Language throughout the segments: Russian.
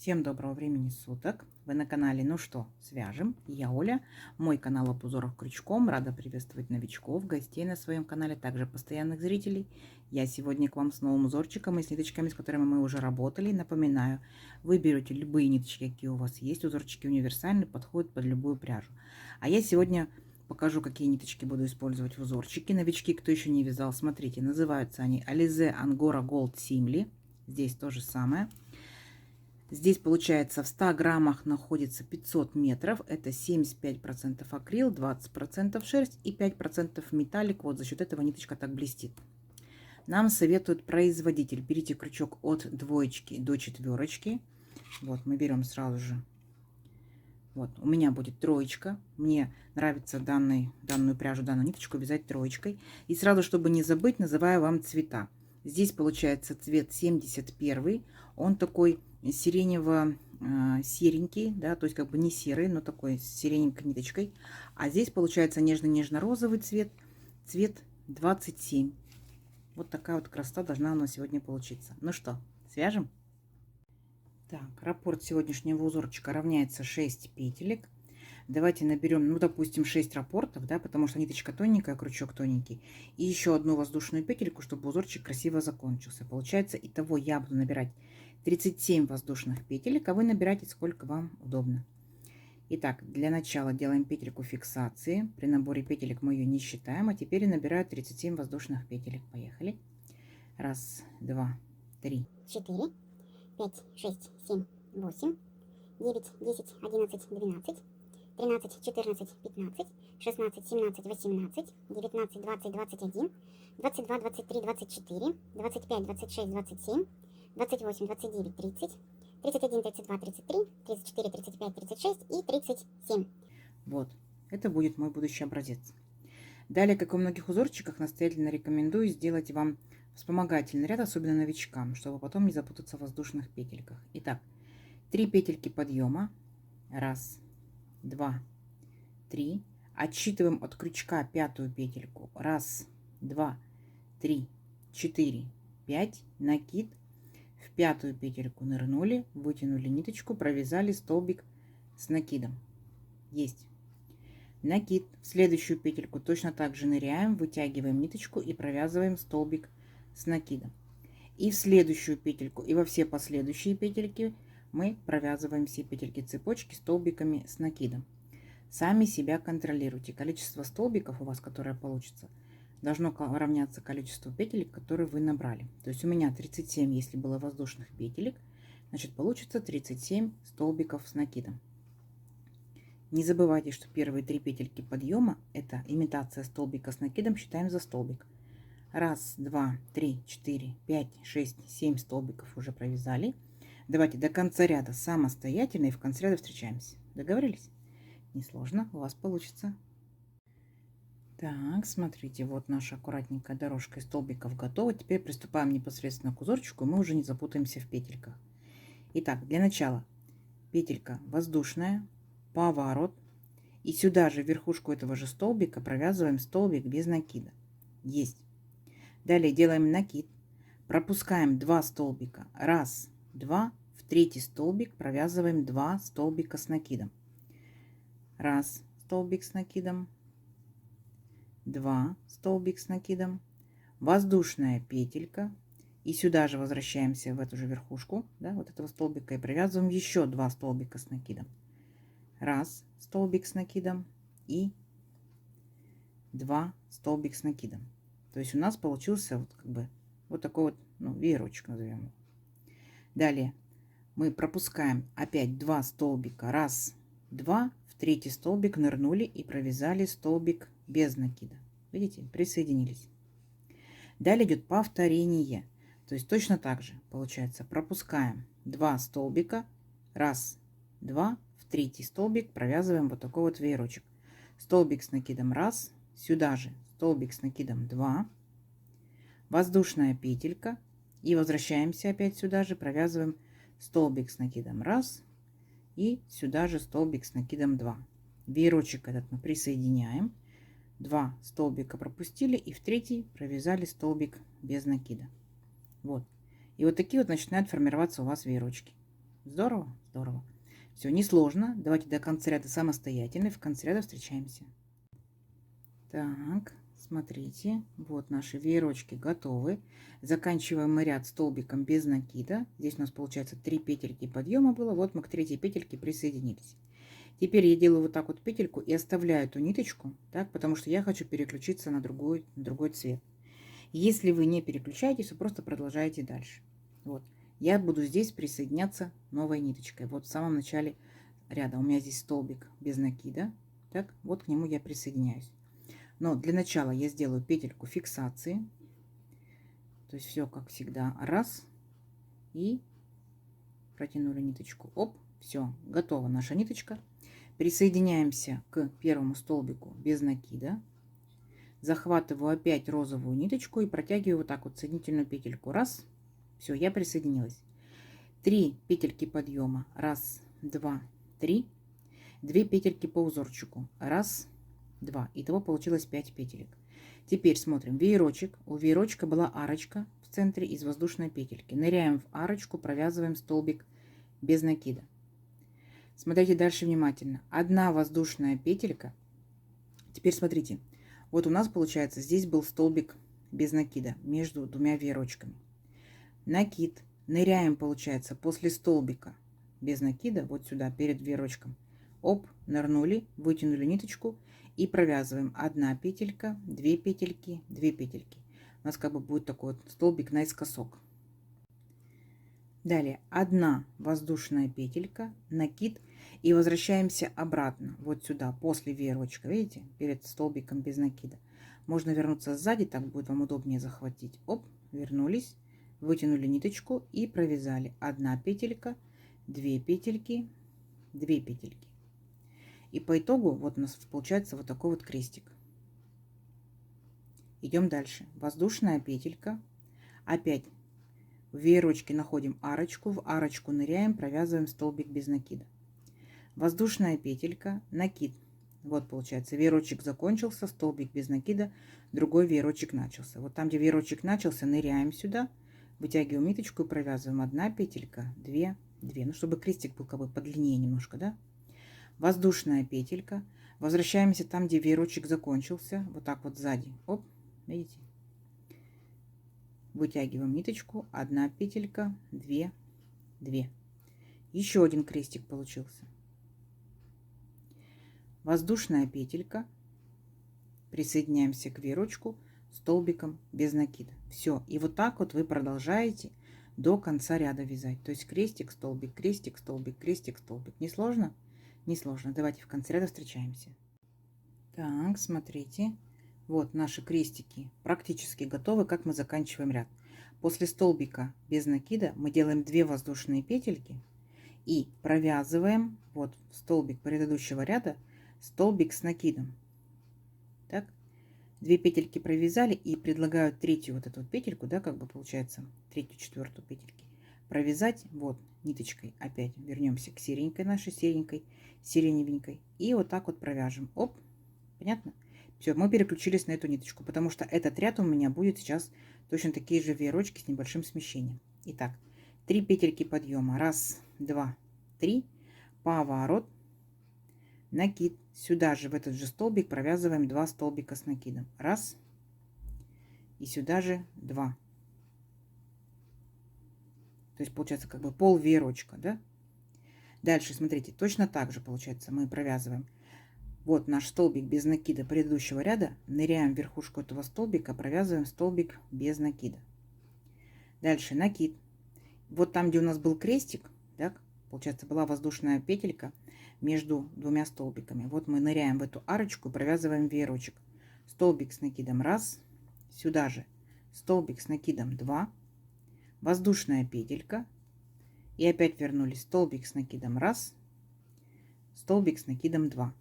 Всем доброго времени суток. Вы на канале «Ну что, свяжем?» Я Оля. Мой канал об узорах крючком. Рада приветствовать новичков, гостей на своем канале, также постоянных зрителей. Я сегодня к вам с новым узорчиком и с ниточками, с которыми мы уже работали. Напоминаю, вы берете любые ниточки, какие у вас есть. Узорчики универсальные, подходят под любую пряжу. А я сегодня покажу, какие ниточки буду использовать в узорчике. Новички, кто еще не вязал, смотрите, называются они Alize Angora Gold Simli. Здесь то же самое. Здесь получается в 100 граммах находится 500 метров. Это 75% акрил, 20% шерсть и 5% металлик. Вот за счет этого ниточка так блестит. Нам советует производитель. Берите крючок от 2 до 4. Вот мы берем сразу же. Вот у меня будет 3. Мне нравится данную пряжу, данную ниточку вязать 3. И сразу, чтобы не забыть, называю вам цвета. Здесь получается цвет 71. Он такой сиренево-серенький, да, то есть как бы не серый, но такой с сирененькой ниточкой. А здесь получается нежно-нежно-розовый цвет, цвет 27. Вот такая вот красота должна у нас сегодня получиться. Ну что, свяжем? Так, раппорт сегодняшнего узорчика равняется 6 петелек. Давайте наберем, ну, допустим, 6 раппортов, да, потому что ниточка тоненькая, крючок тоненький. И еще одну воздушную петельку, чтобы узорчик красиво закончился. Получается, итого я буду набирать 37 воздушных петелек, а вы набирайте сколько вам удобно. Итак, для начала делаем петельку фиксации. При наборе петелек мы ее не считаем, а теперь я набираю 37 воздушных петелек. Поехали. 1, 2, 3, 4, 5, 6, 7, 8, 9, 10, 11, 12, 13, 14, 15, 16, 17, 18, 19, 20, 21, 22, 23, 24, 25, 26, 27, 28, 29, 30, 31, 32, 33, 34, 35, 36 и 37. Вот, это будет мой будущий образец. Далее, как и у многих узорчиках, настоятельно рекомендую сделать вам вспомогательный ряд, особенно новичкам, чтобы потом не запутаться в воздушных петельках. Итак, 3 петельки подъема. 1, 2, 3. Отсчитываем от крючка 5-ю петельку. 1, 2, 3, 4, 5. Накид. В 5-ю петельку нырнули, вытянули ниточку, провязали столбик с накидом. Есть. Накид. В следующую петельку точно так же ныряем, вытягиваем ниточку и провязываем столбик с накидом. И в следующую петельку, и во все последующие петельки мы провязываем все петельки цепочки столбиками с накидом. Сами себя контролируйте. Количество столбиков у вас, которое получится, должно равняться количеству петелек, которые вы набрали. То есть у меня 37, если было воздушных петелек, значит получится 37 столбиков с накидом. Не забывайте, что первые 3 петельки подъема — это имитация столбика с накидом, считаем за столбик. 1, 2, 3, 4, 5, 6, 7 столбиков уже провязали. Давайте до конца ряда самостоятельно и в конце ряда встречаемся. Договорились? Несложно, у вас получится. Так, смотрите, вот наша аккуратненькая дорожка из столбиков готова. Теперь приступаем непосредственно к узорчику, мы уже не запутаемся в петельках. Итак, для начала петелька воздушная, поворот, и сюда же в верхушку этого же столбика провязываем столбик без накида. Есть. Далее делаем накид, пропускаем 2 столбика, 1, 2, в 3-й столбик провязываем 2 столбика с накидом. 1 столбик с накидом, 2 столбик с накидом, воздушная петелька, и сюда же возвращаемся в эту же верхушку, да, вот этого столбика, и провязываем еще 2 столбика с накидом. 1 столбик с накидом и 2 столбик с накидом. То есть у нас получился вот как бы вот такой вот, ну, веерочек, назовем его. Далее мы пропускаем опять 2 столбика, 1, 2, в 3-й столбик нырнули и провязали столбик без накида. Видите, присоединились. Далее идет повторение, то есть точно так же получается, пропускаем 2 столбика, 1, 2, в 3-й столбик провязываем вот такой вот веерочек. Столбик с накидом 1, сюда же столбик с накидом 2, воздушная петелька, и возвращаемся опять сюда же, провязываем столбик с накидом 1 и сюда же столбик с накидом 2. Веерочек этот мы присоединяем, 2 столбика пропустили и в 3-й провязали столбик без накида. Вот. И вот такие вот начинают формироваться у вас веерочки. Здорово? Здорово. Все, несложно. Давайте до конца ряда самостоятельно. В конце ряда встречаемся. Так, смотрите. Вот наши веерочки готовы. Заканчиваем мы ряд столбиком без накида. Здесь у нас получается 3 петельки подъема было. Вот мы к третьей петельке присоединились. Теперь я делаю вот так вот петельку и оставляю эту ниточку, так, потому что я хочу переключиться на другой цвет. Если вы не переключаетесь, вы просто продолжаете дальше. Вот. Я буду здесь присоединяться новой ниточкой. Вот в самом начале ряда у меня здесь столбик без накида. Так, вот к нему я присоединяюсь. Но для начала я сделаю петельку фиксации. То есть все как всегда. Раз. И протянули ниточку. Оп, все, готова наша ниточка. Присоединяемся к первому столбику без накида. Захватываю опять розовую ниточку и протягиваю вот так вот соединительную петельку. Раз. Все, я присоединилась. 3 петельки подъема. Раз, два, три. 2 петельки по узорчику. Раз, два. Итого получилось 5 петелек. Теперь смотрим. Веерочек. У веерочка была арочка в центре из воздушной петельки. Ныряем в арочку, провязываем столбик без накида. Смотрите дальше внимательно. Одна воздушная петелька. Теперь смотрите. Вот у нас получается здесь был столбик без накида между двумя веерочками. Накид. Ныряем, получается, после столбика без накида, вот сюда, перед веерочком. Оп, нырнули, вытянули ниточку и провязываем 1 петелька, 2 петельки, 2 петельки. У нас как бы будет такой вот столбик наискосок. Далее 1 воздушная петелька, накид и возвращаемся обратно вот сюда после веерочка, видите, перед столбиком без накида. Можно вернуться сзади, так будет вам удобнее захватить. Оп, вернулись, вытянули ниточку и провязали 1 петелька, 2 петельки, 2 петельки. И по итогу вот у нас получается вот такой вот крестик. Идем дальше. Воздушная петелька, опять в веерочке находим арочку, в арочку ныряем, провязываем столбик без накида. Воздушная петелька, накид. Вот получается, веерочек закончился, столбик без накида, другой веерочек начался. Вот там, где веерочек начался, ныряем сюда, вытягиваем ниточку и провязываем 1 петелька, 2, 2. Ну, чтобы крестик был как бы подлиннее немножко, да? Воздушная петелька. Возвращаемся там, где веерочек закончился, вот так вот сзади. Оп, видите? Вытягиваем ниточку, 1 петелька, 2, 2. Еще один крестик получился. Воздушная петелька. Присоединяемся к веерочку столбиком без накида. Все. И вот так вот вы продолжаете до конца ряда вязать. То есть крестик, столбик, крестик, столбик, крестик, столбик. Не сложно? Не сложно. Давайте в конце ряда встречаемся. Так, смотрите. Вот наши крестики практически готовы, как мы заканчиваем ряд. После столбика без накида мы делаем 2 воздушные петельки и провязываем вот в столбик предыдущего ряда столбик с накидом. Так, 2 петельки провязали и предлагаю третью вот эту вот петельку, да, как бы получается, третью, четвертую петельки провязать вот ниточкой. Опять вернемся к серенькой нашей, серенькой, сиреневенькой и вот так вот провяжем. Оп, понятно? Все, мы переключились на эту ниточку, потому что этот ряд у меня будет сейчас точно такие же веерочки с небольшим смещением. Итак, 3 петельки подъема. Раз, два, три. Поворот. Накид. Сюда же, в этот же столбик, провязываем 2 столбика с накидом. Раз. И сюда же 2. То есть получается как бы пол веерочка, да? Дальше, смотрите, точно так же получается мы провязываем. Вот наш столбик без накида предыдущего ряда. Ныряем в верхушку этого столбика, провязываем столбик без накида. Дальше накид. Вот там, где у нас был крестик, так, получается, была воздушная петелька между двумя столбиками. Вот мы ныряем в эту арочку и провязываем веерочек. Столбик с накидом раз. Сюда же столбик с накидом 2. Воздушная петелька. И опять вернулись. Столбик с накидом раз. Столбик с накидом 2.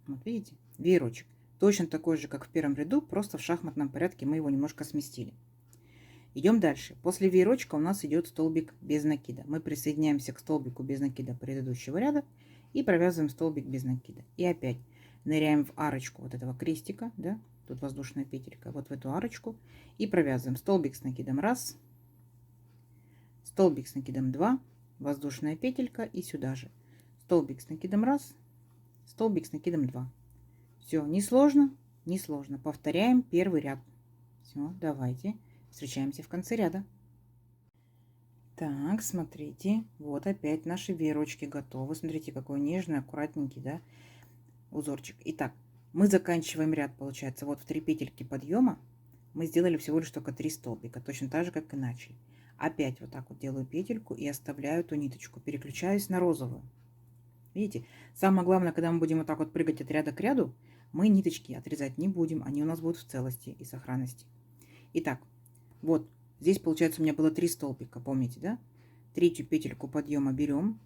Вот видите, веерочек. Точно такой же, как в первом ряду, просто в шахматном порядке мы его немножко сместили. Идем дальше. После веерочка у нас идет столбик без накида. Мы присоединяемся к столбику без накида предыдущего ряда и провязываем столбик без накида. И опять ныряем в арочку вот этого крестика, да, тут воздушная петелька, вот в эту арочку и провязываем столбик с накидом раз. столбик с накидом 2, воздушная петелька и сюда же столбик с накидом 1, столбик с накидом 2. Все, несложно, несложно. Повторяем первый ряд. Все, давайте встречаемся в конце ряда. Так, смотрите, вот опять наши веерочки готовы. Смотрите, какой нежный, аккуратненький, да, узорчик. Итак, мы заканчиваем ряд, получается, вот в 3 петельки подъема мы сделали всего лишь только 3 столбика, точно так же, как и начали. Опять вот так вот делаю петельку и оставляю эту ниточку, переключаюсь на розовую. Видите, самое главное, когда мы будем вот так вот прыгать от ряда к ряду, мы ниточки отрезать не будем, они у нас будут в целости и сохранности. Итак, вот здесь получается у меня было 3 столбика, помните, да? Третью петельку подъема берем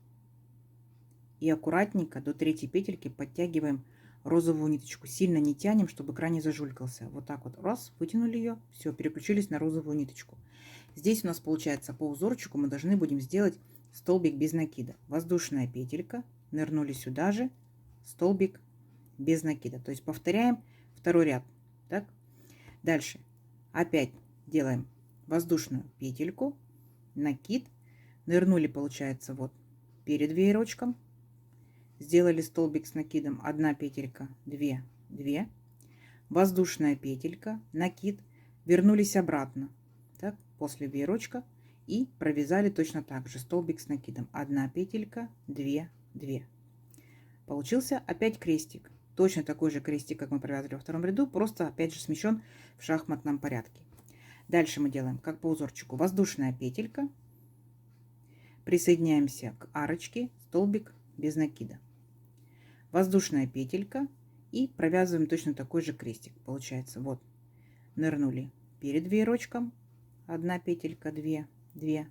и аккуратненько до 3 петельки подтягиваем розовую ниточку. Сильно не тянем, чтобы край не зажулькался. Вот так вот, раз, вытянули ее, все, переключились на розовую ниточку. Здесь у нас получается по узорчику мы должны будем сделать столбик без накида. Воздушная петелька, нырнули сюда же, столбик без накида. То есть повторяем второй ряд. Так? Дальше опять делаем воздушную петельку, накид, нырнули, получается, вот перед веерочком, сделали столбик с накидом, 1 петелька, 2, 2, воздушная петелька, накид, вернулись обратно, так, после веерочка и провязали точно так же столбик с накидом, 1 петелька, 2, 2. Получился опять крестик. Точно такой же крестик, как мы провязали во втором ряду, просто опять же смещен в шахматном порядке. Дальше мы делаем, как по узорчику, воздушная петелька, присоединяемся к арочке, столбик без накида, воздушная петелька и провязываем точно такой же крестик. Получается, вот, нырнули перед веерочком, 1 петелька, 2, 2,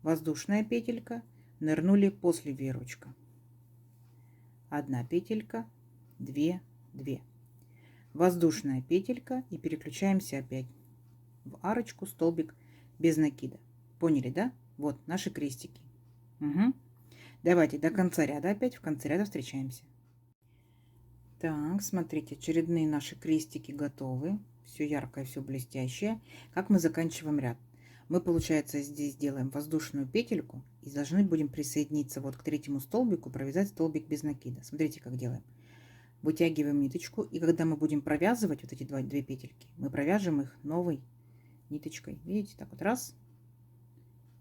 воздушная петелька, нырнули после веерочка, 1 петелька, 2, 2, воздушная петелька и переключаемся опять в арочку, столбик без накида. Поняли, да? Вот наши крестики. Угу. Давайте до конца ряда опять, в конце ряда встречаемся. Так, смотрите, очередные наши крестики готовы. Все яркое, все блестящее. Как мы заканчиваем ряд? Мы, получается, здесь делаем воздушную петельку и должны будем присоединиться вот к 3 столбику, провязать столбик без накида. Смотрите, как делаем. Вытягиваем ниточку, и когда мы будем провязывать вот эти 2 петельки, мы провяжем их новой ниточкой. Видите, так вот раз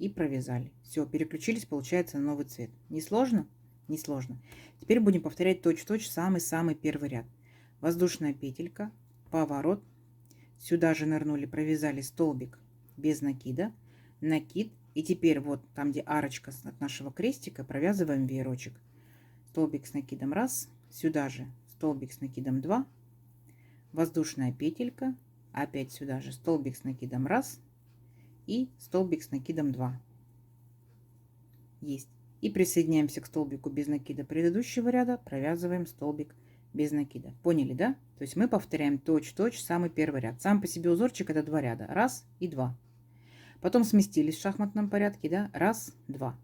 и провязали. Все, переключились, получается, на новый цвет. Не сложно? Не сложно. Теперь будем повторять точь-в-точь самый-самый первый ряд. Воздушная петелька, поворот, сюда же нырнули, провязали столбик без накида, накид, и теперь вот там, где арочка от нашего крестика, провязываем веерочек. Столбик с накидом 1, сюда же столбик с накидом 2, воздушная петелька, опять сюда же столбик с накидом 1 и столбик с накидом 2. Есть. И присоединяемся к столбику без накида предыдущего ряда, провязываем столбик без накида. Поняли, да? То есть мы повторяем точь-в-точь самый первый ряд. Сам по себе узорчик это 2 ряда. 1 и 2. Потом сместились в шахматном порядке, да? 1, 2.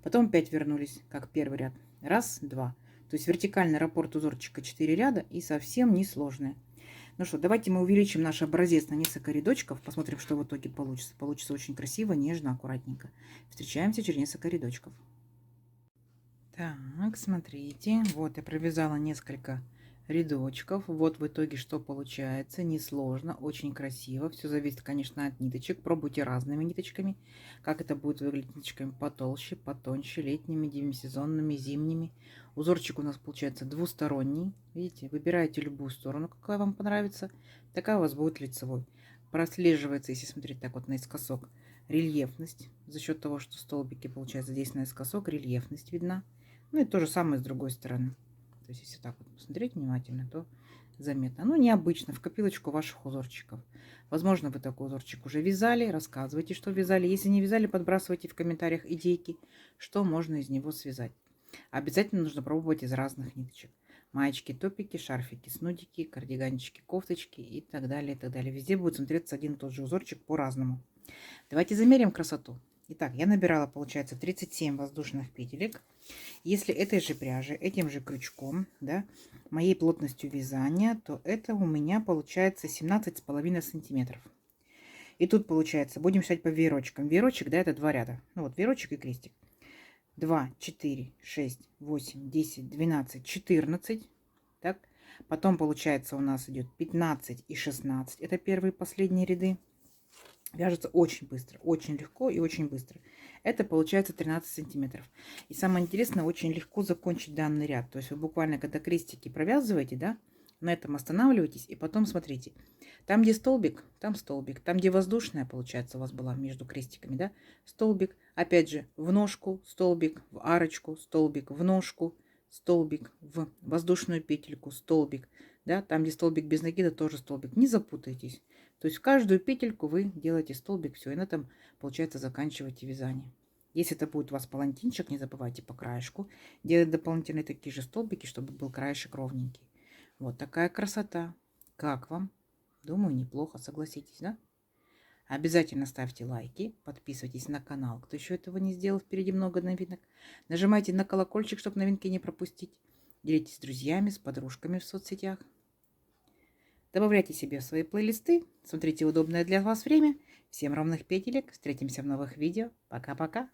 Потом опять вернулись, как первый ряд. 1, 2. То есть вертикальный раппорт узорчика 4 ряда и совсем не сложное. Ну что, давайте мы увеличим наш образец на несколько рядочков. Посмотрим, что в итоге получится. Получится очень красиво, нежно, аккуратненько. Встречаемся через несколько рядочков. Так, смотрите. Вот я провязала несколько рядочков. Вот в итоге что получается. Несложно, очень красиво. Все зависит, конечно, от ниточек. Пробуйте разными ниточками. Как это будет выглядеть ниточками потолще, потоньше, летними, демисезонными, зимними. Узорчик у нас получается двусторонний. Видите, выбираете любую сторону, какая вам понравится. Такая у вас будет лицевой. Прослеживается, если смотреть так вот наискосок, рельефность. За счет того, что столбики, получается, здесь наискосок, рельефность видна. Ну и то же самое с другой стороны. То есть, если так вот посмотреть внимательно, то заметно. Ну, необычно, в копилочку ваших узорчиков. Возможно, вы такой узорчик уже вязали. Рассказывайте, что вязали. Если не вязали, подбрасывайте в комментариях идейки, что можно из него связать. Обязательно нужно пробовать из разных ниточек. Маечки, топики, шарфики, снудики, кардиганчики, кофточки и так далее, и так далее. Везде будет смотреться один и тот же узорчик по-разному. Давайте замерим красоту. Итак, я набирала, получается, 37 воздушных петелек. Если этой же пряжи, этим же крючком, да, моей плотностью вязания, то это у меня получается 17,5 сантиметров. И тут получается, будем считать по веерочкам. Веерочек, да, это 2 ряда. Ну вот веерочек и крестик. 2, 4, 6, 8, 10, 12, 14. Так. Потом получается у нас идет 15 и 16. Это первые и последние ряды. Вяжется очень быстро, очень легко и очень быстро. Это получается 13 сантиметров. И самое интересное, очень легко закончить данный ряд. То есть вы буквально, когда крестики провязываете, да, на этом останавливаетесь и потом смотрите. Там, где столбик, там столбик. Там, где воздушная, получается, у вас была между крестиками, да, столбик. Опять же, в ножку, столбик, в арочку, столбик, в ножку, столбик, в воздушную петельку, столбик. Да, там, где столбик без накида, тоже столбик. Не запутайтесь. То есть в каждую петельку вы делаете столбик, все, и на этом, получается, заканчиваете вязание. Если это будет у вас палантинчик, не забывайте по краешку делать дополнительные такие же столбики, чтобы был краешек ровненький. Вот такая красота. Как вам? Думаю, неплохо, согласитесь, да? Обязательно ставьте лайки, подписывайтесь на канал, кто еще этого не сделал, впереди много новинок. Нажимайте на колокольчик, чтобы новинки не пропустить. Делитесь с друзьями, с подружками в соцсетях. Добавляйте себе в свои плейлисты, смотрите удобное для вас время. Всем ровных петелек, встретимся в новых видео. Пока-пока.